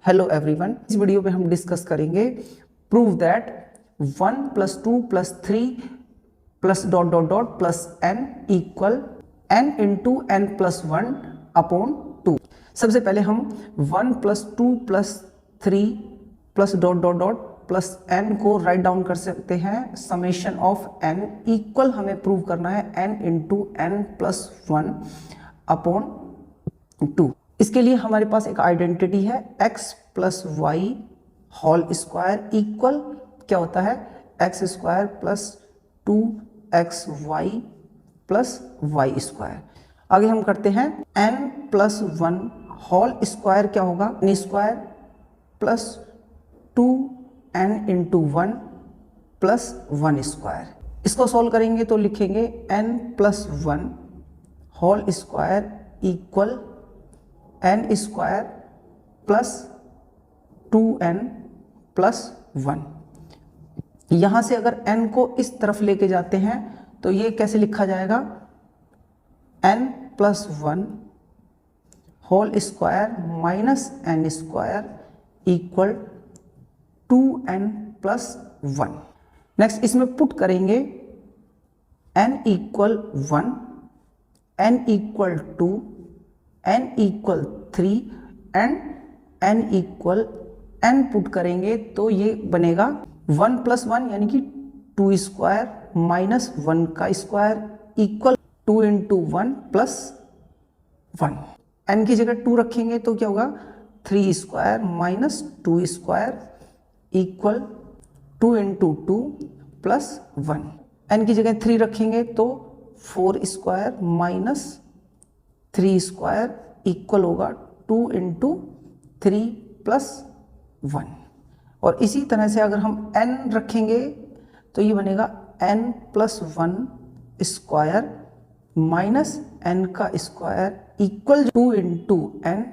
Hello everyone, इस video में हम डिस्कस करेंगे prove that 1 + 2 + 3 + dot dot dot plus n equal n into n + 1 upon 2। सबसे पहले हम 1 + 2 + 3 + dot dot dot plus n को राइट डाउन कर सकते हैं समेशन ऑफ n इक्वल हमें प्रूव करना है n इंटू n + 1 अपॉन 2। इसके लिए हमारे पास एक आइडेंटिटी है x + y whole square equal क्या होता है x² + 2xy + y²। आगे हम करते हैं n + 1 होल स्क्वायर क्या होगा n² + 2n इंटू 1 + 1²। इसको सॉल्व करेंगे तो लिखेंगे n + 1 whole square equal n² + 2n + 1। यहाँ से अगर n को इस तरफ लेके जाते हैं तो ये कैसे लिखा जाएगा n + 1 whole square minus n² equal 2n + 1। Next इसमें पुट करेंगे n = 1, n = 2, n = 3 and n = n put करेंगे तो ये बनेगा 1 + 1 यानी कि 2² माइनस 1 का स्क्वायर इक्वल 2 इंटू 1 + 1। n की जगह 2 रखेंगे तो क्या होगा 3² माइनस 2² इक्वल 2 इंटू 2 + 1। n की जगह 3 रखेंगे तो 4² माइनस 3² इक्वल होगा 2 इंटू 3 + 1। और इसी तरह से अगर हम n रखेंगे तो ये बनेगा n + 1² माइनस n का square equal 2 into n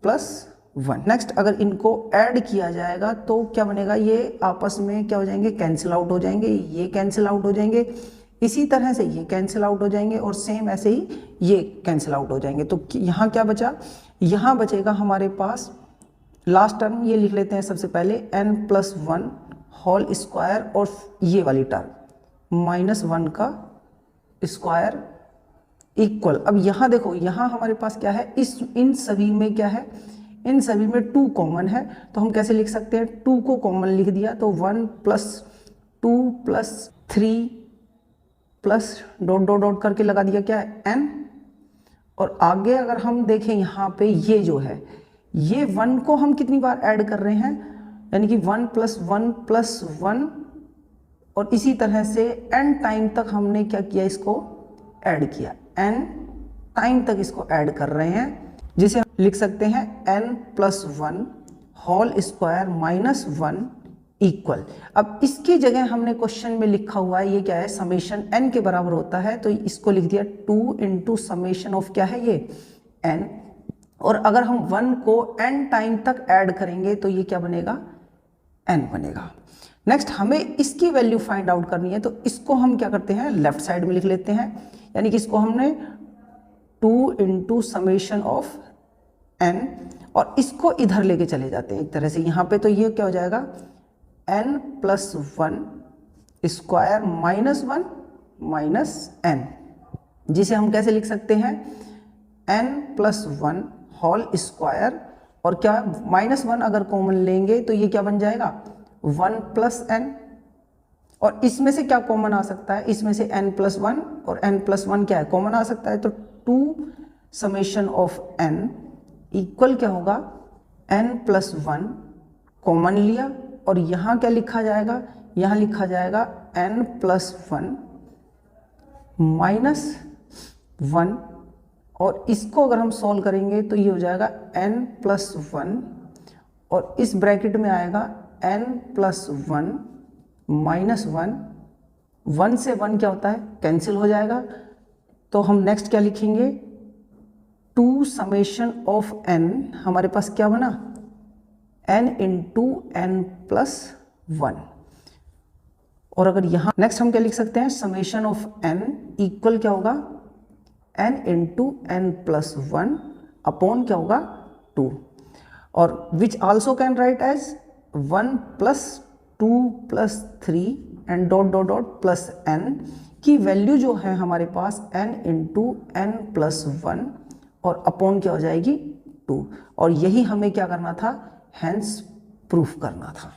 + 1। Next अगर इनको ऐड किया जाएगा तो क्या बनेगा, ये आपस में क्या हो जाएंगे कैंसिल आउट हो जाएंगे, ये कैंसिल आउट हो जाएंगे, इसी तरह से ये कैंसिल आउट हो जाएंगे और सेम ऐसे ही ये कैंसिल आउट हो जाएंगे। तो यहाँ क्या बचा, यहाँ बचेगा हमारे पास लास्ट टर्म, ये लिख लेते हैं सबसे पहले n + 1 होल स्क्वायर और ये वाली टर्म -1 का स्क्वायर इक्वल। अब यहाँ देखो, यहाँ हमारे पास क्या है, इन सभी में क्या है, इन सभी में 2 कॉमन है तो हम कैसे लिख सकते हैं, 2 को कॉमन लिख दिया तो 1 + 2 + 3 प्लस डॉट डॉट डॉट करके लगा दिया क्या है n। और आगे अगर हम देखें यहाँ पे ये जो है ये 1 को हम कितनी बार ऐड कर रहे हैं, यानी कि 1 + 1 + 1 और इसी तरह से n टाइम तक हमने क्या किया, इसको ऐड किया, n टाइम तक इसको ऐड कर रहे हैं, जिसे हम लिख सकते हैं n + 1 whole square minus 1 equal. अब इसकी जगह हमने क्वेश्चन में लिखा हुआ है ये क्या है, समेशन n के बराबर होता है तो इसको लिख दिया 2 इंटू समेशन ऑफ क्या है ये n। और अगर हम 1 को n टाइम तक ऐड करेंगे तो ये क्या बनेगा n बनेगा। नेक्स्ट हमें इसकी वैल्यू फाइंड आउट करनी है तो इसको हम क्या करते हैं लेफ्ट साइड में लिख लेते हैं, यानी कि इसको हमने 2 इंटू समेशन ऑफ n और इसको इधर लेके चले जाते हैं एक तरह से यहाँ पे, तो ये क्या हो जाएगा n + 1 स्क्वायर -1 माइनस n, जिसे हम कैसे लिख सकते हैं n + 1 होल स्क्वायर और क्या -1 अगर कॉमन लेंगे तो ये क्या बन जाएगा 1 + n। और इसमें से क्या कॉमन आ सकता है, इसमें से n + 1 और n + 1 क्या है कॉमन आ सकता है, तो 2 समेशन ऑफ n इक्वल क्या होगा n + 1 कॉमन लिया और यहाँ क्या लिखा जाएगा, यहाँ लिखा जाएगा n + 1 माइनस 1 और इसको अगर हम सॉल्व करेंगे तो ये हो जाएगा n + 1 और इस ब्रैकेट में आएगा n + 1 माइनस 1, 1 से 1 क्या होता है कैंसिल हो जाएगा। तो हम नेक्स्ट क्या लिखेंगे 2 समेशन ऑफ n, हमारे पास क्या बना n इंटू n + 1। और अगर यहाँ नेक्स्ट हम क्या लिख सकते हैं समेशन ऑफ n इक्वल क्या होगा n इंटू n + 1 अपॉन क्या होगा 2। और which also can write as 1 plus 2 plus 3 and dot dot dot plus n की वैल्यू जो है हमारे पास n इंटू n प्लस 1 और अपॉन क्या हो जाएगी 2। और यही हमें क्या करना था, हेंस प्रूफ करना था।